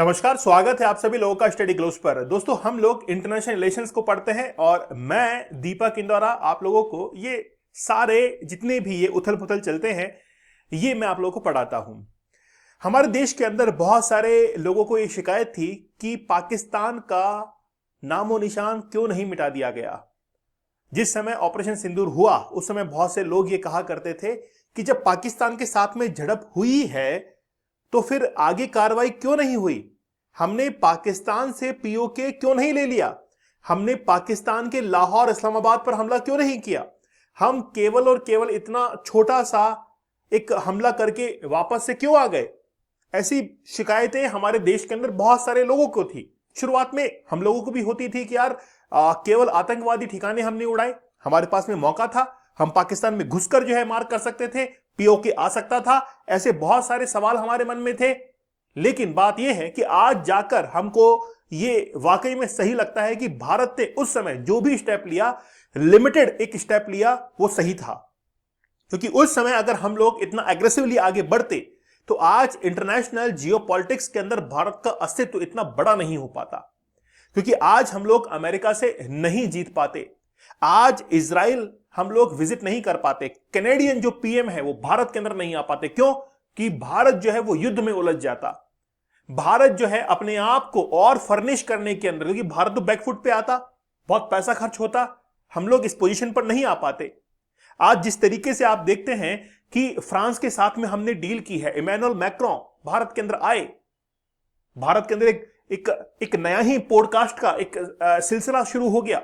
नमस्कार, स्वागत है आप सभी लोगों का स्टडी ग्लोस पर। दोस्तों, हम लोग इंटरनेशनल रिलेशंस को पढ़ते हैं और मैं दीपक इंदौरा आप लोगों को ये सारे जितने भी ये उथल पुथल चलते हैं ये मैं आप लोगों को पढ़ाता हूं। हमारे देश के अंदर बहुत सारे लोगों को ये शिकायत थी कि पाकिस्तान का नामो निशान क्यों नहीं मिटा दिया गया। जिस समय ऑपरेशन सिंदूर हुआ उस समय बहुत से लोग ये कहा करते थे कि जब पाकिस्तान के साथ में झड़प हुई है तो फिर आगे कार्रवाई क्यों नहीं हुई। हमने पाकिस्तान से पीओके क्यों नहीं ले लिया, हमने पाकिस्तान के लाहौर इस्लामाबाद पर हमला क्यों नहीं किया, हम केवल और केवल इतना छोटा सा एक हमला करके वापस से क्यों आ गए। ऐसी शिकायतें हमारे देश के अंदर बहुत सारे लोगों को थी। शुरुआत में हम लोगों को भी होती थी कि यार केवल आतंकवादी ठिकाने हमने उड़ाए, हमारे पास में मौका था, हम पाकिस्तान में घुसकर जो है मार कर सकते थे, पीओके आ सकता था। ऐसे बहुत सारे सवाल हमारे मन में थे। लेकिन बात यह है कि आज जाकर हमको ये वाकई में सही लगता है कि भारत ने उस समय जो भी स्टेप लिया, लिमिटेड एक स्टेप लिया, वो सही था। क्योंकि उस समय अगर हम लोग इतना एग्रेसिवली आगे बढ़ते तो आज इंटरनेशनल जियोपॉलिटिक्स के अंदर भारत का अस्तित्व इतना बड़ा नहीं हो पाता। क्योंकि आज हम लोग अमेरिका से नहीं जीत पाते, आज इजराइल हम लोग विजिट नहीं कर पाते, कैनेडियन जो पीएम है वो भारत के अंदर नहीं आ पाते। क्यों? कि भारत जो है वो युद्ध में उलझ जाता। भारत जो है अपने आप को और फर्निश करने के अंदर, क्योंकि भारत तो बैकफुट पे आता, बहुत पैसा खर्च होता, हम लोग इस पोजीशन पर नहीं आ पाते। आज जिस तरीके से आप देखते हैं कि फ्रांस के साथ में हमने डील की है, इमैनुअल मैक्रों भारत के अंदर आए, भारत के अंदर एक नया ही पॉडकास्ट का एक सिलसिला शुरू हो गया।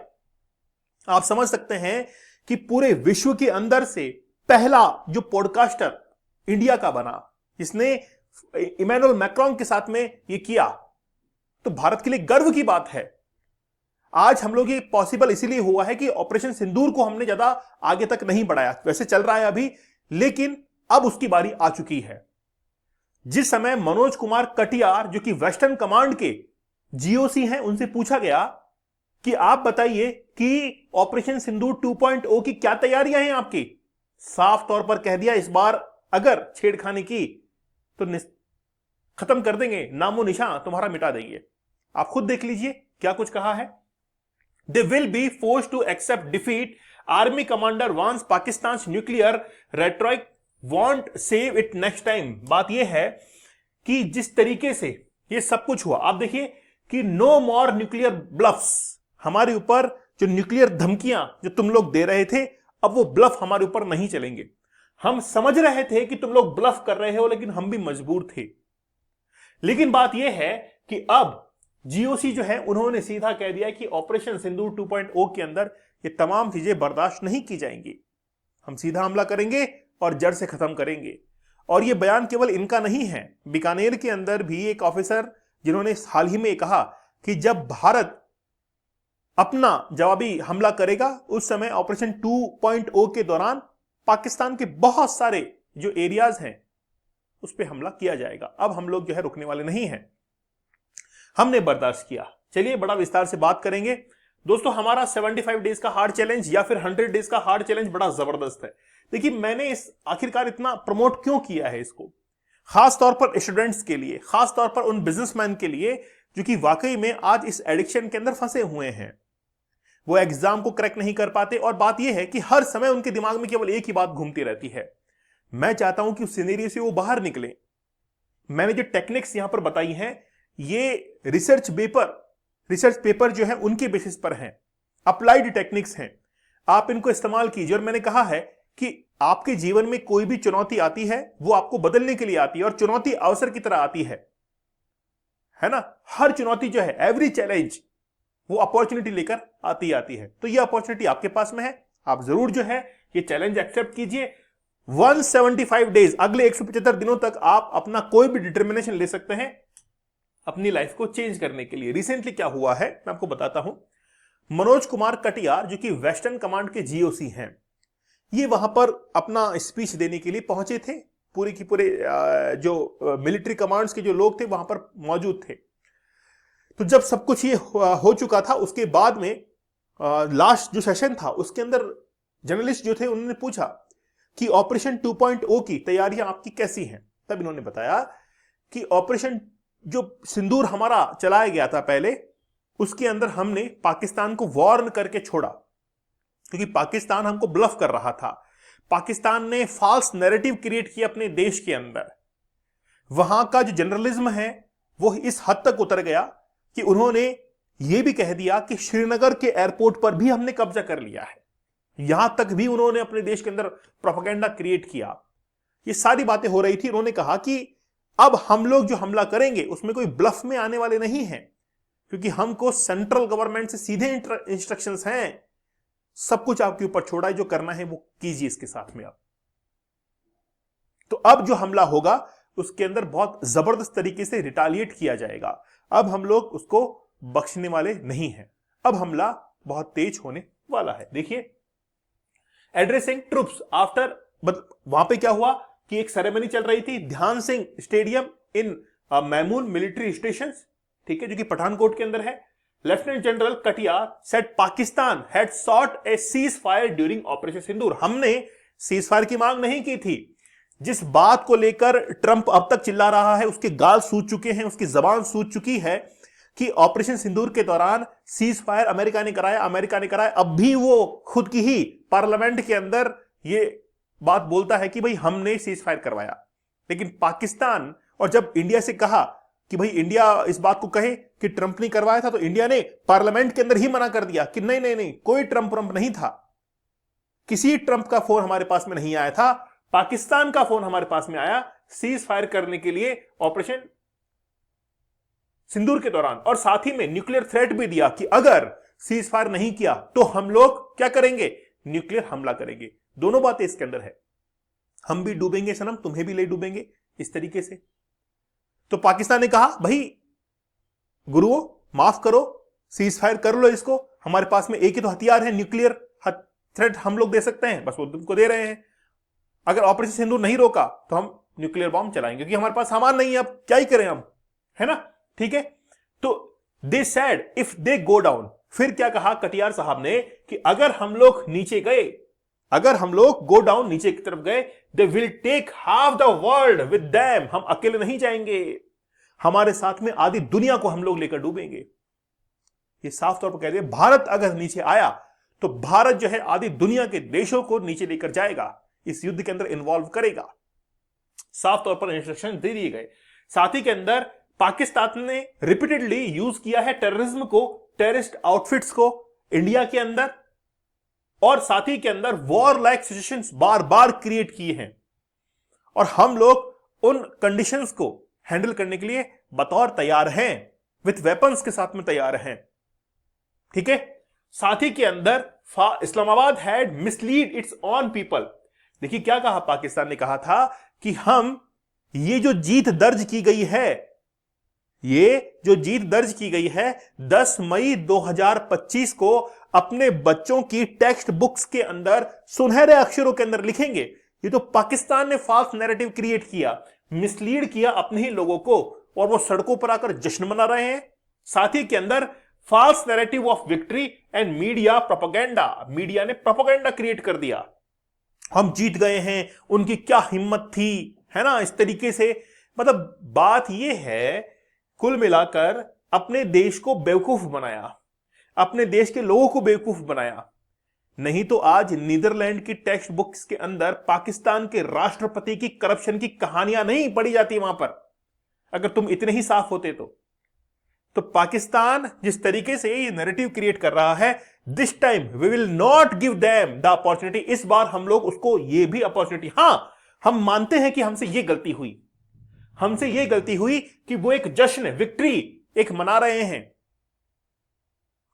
आप समझ सकते हैं कि पूरे विश्व के अंदर से पहला जो पॉडकास्टर इंडिया का बना, जिसने इमैनुअल मैक्रों के साथ में ये किया, तो भारत के लिए गर्व की बात है। आज हम लोग ये पॉसिबल इसीलिए हुआ है कि ऑपरेशन सिंदूर को हमने ज्यादा आगे तक नहीं बढ़ाया, वैसे चल रहा है अभी, लेकिन अब उसकी बारी आ चुकी है। जिस समय मनोज कुमार कटियार जो कि वेस्टर्न कमांड के जीओसी हैं, उनसे पूछा गया कि आप बताइए कि ऑपरेशन सिंदूर 2.0 की क्या तैयारियां हैं आपकी, साफ तौर पर कह दिया इस बार अगर छेड़खानी की तो खत्म कर देंगे, नामो निशान तुम्हारा मिटा देंगे। आप खुद देख लीजिए क्या कुछ कहा है। They will be forced to accept defeat, army commander warns Pakistan nuclear rhetoric won't save it next time. बात यह है कि जिस तरीके से ये सब कुछ हुआ, आप देखिए कि नो मोर न्यूक्लियर ब्लफ्स, हमारे ऊपर जो न्यूक्लियर धमकियां जो तुम लोग दे रहे थे, अब वो ब्लफ हमारे ऊपर नहीं चलेंगे। हम समझ रहे थे कि तुम लोग ब्लफ कर रहे हो, लेकिन हम भी मजबूर थे। लेकिन बात यह है कि अब जीओसी जो है उन्होंने सीधा कह दिया कि ऑपरेशन सिंदूर 2.0 के अंदर ये तमाम चीजें बर्दाश्त नहीं की जाएंगी, हम सीधा हमला करेंगे और जड़ से खत्म करेंगे। और ये बयान केवल इनका नहीं है, बीकानेर के अंदर भी एक ऑफिसर जिन्होंने हाल ही में कहा कि जब भारत अपना जवाबी हमला करेगा उस समय ऑपरेशन 2.0 के दौरान पाकिस्तान के बहुत सारे जो एरियाज हैं उस पर हमला किया जाएगा। अब हम लोग जो है रुकने वाले नहीं हैं, हमने बर्दाश्त किया। चलिए बड़ा विस्तार से बात करेंगे। दोस्तों, हमारा 75 डेज का हार्ड चैलेंज या फिर 100 डेज का हार्ड चैलेंज बड़ा जबरदस्त है। देखिए, मैंने इस आखिरकार इतना प्रमोट क्यों किया है इसको, खास तौर पर स्टूडेंट्स के लिए, खास तौर पर उन बिजनेसमैन के लिए जो कि वाकई में आज इस एडिक्शन के अंदर फंसे हुए हैं। वो एग्जाम को क्रैक नहीं कर पाते और बात यह है कि हर समय उनके दिमाग में केवल एक ही बात घूमती रहती है। मैं चाहता हूं कि उस सिनेरियो से वो बाहर निकले। मैंने जो टेक्निक्स यहां पर बताई हैं ये रिसर्च पेपर जो है उनके बेसिस पर हैं, अप्लाइड टेक्निक्स हैं। आप इनको इस्तेमाल कीजिए। और मैंने कहा है कि आपके जीवन में कोई भी चुनौती आती है वो आपको बदलने के लिए आती है, और चुनौती अवसर की तरह आती है ना। हर चुनौती जो है, एवरी चैलेंज, वो अपॉर्चुनिटी लेकर आती है। तो ये अपॉर्चुनिटी आपके पास में है, आप जरूर जो है ये चैलेंज एक्सेप्ट कीजिए। 175 डेज, अगले 175 दिनों तक आप अपना कोई भी डिटर्मिनेशन ले सकते हैं अपनी लाइफ को चेंज करने के लिए। रिसेंटली क्या हुआ है मैं आपको बताता हूं। मनोज कुमार कटियार जो कि वेस्टर्न कमांड के जीओसी हैं, ये वहां पर अपना स्पीच देने के लिए पहुंचे थे। पूरे की पूरे जो मिलिट्री कमांड्स के जो लोग थे वहां पर मौजूद थे। तो जब सब कुछ ये हो चुका था, उसके बाद में लास्ट जो सेशन था उसके अंदर जर्नलिस्ट जो थे उन्होंने पूछा कि ऑपरेशन 2.0 की तैयारियां आपकी कैसी हैं। तब इन्होंने बताया कि ऑपरेशन जो सिंदूर हमारा चलाया गया था पहले, उसके अंदर हमने पाकिस्तान को वार्न करके छोड़ा, क्योंकि पाकिस्तान हमको ब्लफ कर रहा था। पाकिस्तान ने फॉल्स नैरेटिव क्रिएट किया अपने देश के अंदर। वहां का जो जर्नलिज्म है वो इस हद तक उतर गया कि उन्होंने ये भी कह दिया कि श्रीनगर के एयरपोर्ट पर भी हमने कब्जा कर लिया है। यहां तक भी उन्होंने अपने देश के अंदर प्रोपेगेंडा क्रिएट किया। ये सारी बातें हो रही थी। उन्होंने कहा कि अब हम लोग जो हमला करेंगे उसमें कोई ब्लफ में आने वाले नहीं हैं, क्योंकि हमको सेंट्रल गवर्नमेंट से सीधे इंस्ट्रक्शंस हैं, सब कुछ आपके ऊपर छोड़ा है, जो करना है वो कीजिए इसके साथ में आप। तो अब जो हमला होगा उसके अंदर बहुत जबरदस्त तरीके से रिटालिएट किया जाएगा। अब हम लोग उसको बख्शने वाले नहीं हैं। अब हमला बहुत तेज होने वाला है। देखिए, एड्रेसिंग ट्रूप्स आफ्टर, वहां पे क्या हुआ कि एक सेरेमनी चल रही थी Dhyan Singh stadium in Mamun military station, ठीक है, जो कि पठानकोट के अंदर है। Lieutenant general Katiyar said Pakistan had sought a ceasefire during operation Sindoor. हमने सीज फायर की मांग नहीं की थी। जिस बात को लेकर ट्रंप अब तक चिल्ला रहा है, उसके गाल सूज चुके हैं, उसकी जबान सूज चुकी है कि ऑपरेशन सिंदूर के दौरान सीज फायर अमेरिका ने कराया, अमेरिका ने कराया। अब भी वो खुद की ही पार्लियामेंट के अंदर ये बात बोलता है कि भाई हमने सीज फायर करवाया। लेकिन पाकिस्तान, और जब इंडिया से कहा कि भाई इंडिया इस बात को कहे कि ट्रंप ने करवाया था, तो इंडिया ने पार्लियामेंट के अंदर ही मना कर दिया कि नहीं नहीं नहीं, कोई ट्रंप नहीं था, किसी ट्रंप का फोन हमारे पास में नहीं आया था, पाकिस्तान का फोन हमारे पास में आया सीज फायर करने के लिए ऑपरेशन सिंदूर के दौरान। और साथ ही में न्यूक्लियर थ्रेट भी दिया कि अगर सीज फायर नहीं किया तो हम लोग क्या करेंगे, न्यूक्लियर हमला करेंगे। दोनों बातें इसके अंदर है, हम भी डूबेंगे सनम, तुम्हें भी ले डूबेंगे, इस तरीके से। तो पाकिस्तान ने कहा भाई गुरुओं माफ करो, सीज फायर कर लो इसको, हमारे पास में एक ही तो हथियार है, न्यूक्लियर थ्रेट हम लोग दे सकते हैं, बस वो तुमको दे रहे हैं। अगर ऑपरेशन सिंदूर नहीं रोका तो हम न्यूक्लियर बॉम्ब चलाएंगे, क्योंकि हमारे पास सामान नहीं है, अब क्या ही करें हम, है ना, ठीक है। तो they said if they go down, फिर क्या कहा कटियार साहब ने कि अगर हम लोग नीचे गए, अगर हम लोग गो डाउन नीचे की तरफ गए, they will take half the world with them, हम अकेले नहीं जाएंगे, हमारे साथ में आधी दुनिया को हम लोग लेकर डूबेंगे। ये साफ तौर पर कह रहे हैं भारत अगर नीचे आया तो भारत जो है आधी दुनिया के देशों को नीचे लेकर जाएगा, इस युद्ध के अंदर इन्वॉल्व करेगा। साफ तौर पर इंस्ट्रक्शन दे दिए गए। साथ ही के अंदर पाकिस्तान ने रिपीटेडली यूज किया है टेररिज्म को, टेररिस्ट आउटफिट्स को इंडिया के अंदर, और साथ ही के अंदर वॉर लाइक सिचुएशंस बार बार क्रिएट किए हैं, और हम लोग उन कंडीशंस को हैंडल करने के लिए बतौर तैयार हैं, विथ वेपन्स के साथ में तैयार हैं, ठीक है। साथ ही के अंदर Islamabad had mislead it's on people. देखिए क्या कहा पाकिस्तान ने, कहा था कि हम ये जो जीत दर्ज की गई है, ये जो जीत दर्ज की गई है 10 मई 2025 को अपने बच्चों की टेक्स्ट बुक्स के अंदर सुनहरे अक्षरों के अंदर लिखेंगे। ये तो पाकिस्तान ने फॉल्स नैरेटिव क्रिएट किया, मिसलीड किया अपने ही लोगों को, और वो सड़कों पर आकर जश्न मना रहे हैं। साथ ही के अंदर false narrative of victory and media propaganda, media ने प्रोपेगेंडा क्रिएट कर दिया, हम जीत गए हैं, उनकी क्या हिम्मत थी, है ना, इस तरीके से। मतलब बात यह है, कुल मिलाकर अपने देश को बेवकूफ बनाया, अपने देश के लोगों को बेवकूफ बनाया। नहीं तो आज नीदरलैंड की टेक्स्ट बुक्स के अंदर पाकिस्तान के राष्ट्रपति की करप्शन की कहानियां नहीं पढ़ी जाती वहां पर, अगर तुम इतने ही साफ होते तो पाकिस्तान जिस तरीके से ये नैरेटिव क्रिएट कर रहा है, this time we will not give them the opportunity, इस बार हम लोग उसको ये भी अपॉर्चुनिटी, हां हम मानते हैं कि हमसे ये गलती हुई, हमसे ये गलती हुई कि वो एक जश्न, विक्ट्री एक मना रहे हैं,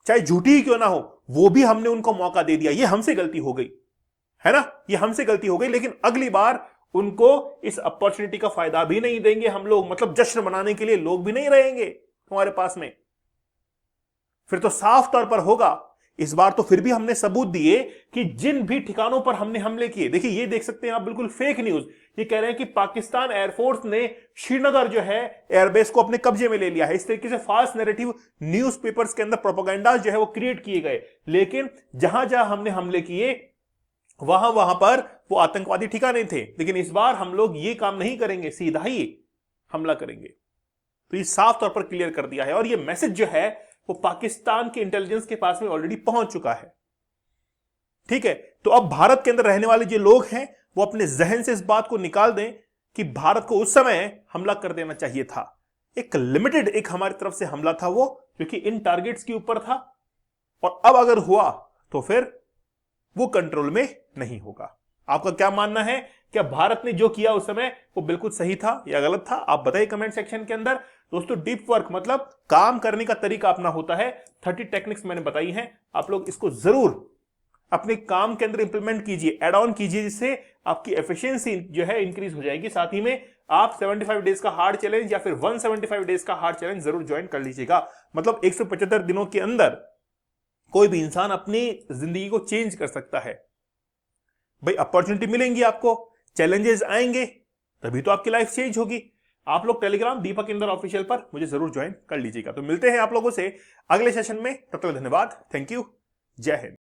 चाहे झूठी ही क्यों ना हो, वो भी हमने उनको मौका दे दिया, ये हमसे गलती हो गई, है ना, ये हमसे गलती हो गई। लेकिन अगली बार उनको इस अपॉर्चुनिटी का फायदा भी नहीं देंगे हम लोग, मतलब जश्न मनाने के लिए लोग भी नहीं रहेंगे तुम्हारे पास में, फिर तो साफ तौर पर होगा। इस बार तो फिर भी हमने सबूत दिए कि जिन भी ठिकानों पर हमने हमले किए, देखिए ये देख सकते हैं आप, बिल्कुल फेक न्यूज, ये कह रहे हैं कि पाकिस्तान एयरफोर्स ने श्रीनगर जो है एयरबेस को अपने कब्जे में ले लिया है। इस तरीके से फास्ट नैरेटिव न्यूज़पेपर्स के अंदर प्रोपेगेंडा जो है वो क्रिएट किए गए। लेकिन जहां जहां हमने हमले किए वहां वहां पर वो आतंकवादी ठिकाने थे। लेकिन इस बार हम लोग ये काम नहीं करेंगे, सीधा ही हमला करेंगे। तो ये साफ तौर पर क्लियर कर दिया है और ये मैसेज जो है वो पाकिस्तान के इंटेलिजेंस के पास में ऑलरेडी पहुंच चुका है। ठीक है, तो अब भारत के अंदर रहने वाले जो लोग हैं वो अपने जहन से इस बात को निकाल दें कि भारत को उस समय हमला कर देना चाहिए था। एक लिमिटेड एक हमारी तरफ से हमला था वो, क्योंकि इन टारगेट्स के ऊपर था, और अब अगर हुआ तो फिर वो कंट्रोल में नहीं होगा। आपका क्या मानना है? क्या भारत ने जो किया उस समय वो बिल्कुल सही था या गलत था? आप बताइए कमेंट सेक्शन के अंदर। दोस्तों, डीप वर्क मतलब काम करने का तरीका अपना होता है। 30 टेक्निक्स मैंने बताई हैं, आप लोग इसको जरूर अपने काम के अंदर इंप्लीमेंट कीजिए, एड ऑन कीजिए, जिससे आपकी एफिशिएंसी जो है इंक्रीज हो जाएगी। साथ ही में आप 75 डेज का हार्ड चैलेंज या फिर 175 डेज का हार्ड चैलेंज जरूर ज्वाइन कर लीजिएगा। मतलब 175 दिनों के अंदर कोई भी इंसान अपनी जिंदगी को चेंज कर सकता है। भाई, अपॉर्चुनिटी मिलेंगी, आपको चैलेंजेस आएंगे, तभी तो आपकी लाइफ चेंज होगी। आप लोग टेलीग्राम दीपक इंदौर ऑफिशियल पर मुझे जरूर ज्वाइन कर लीजिएगा। तो मिलते हैं आप लोगों से अगले सेशन में, तब तक धन्यवाद, थैंक यू, जय हिंद।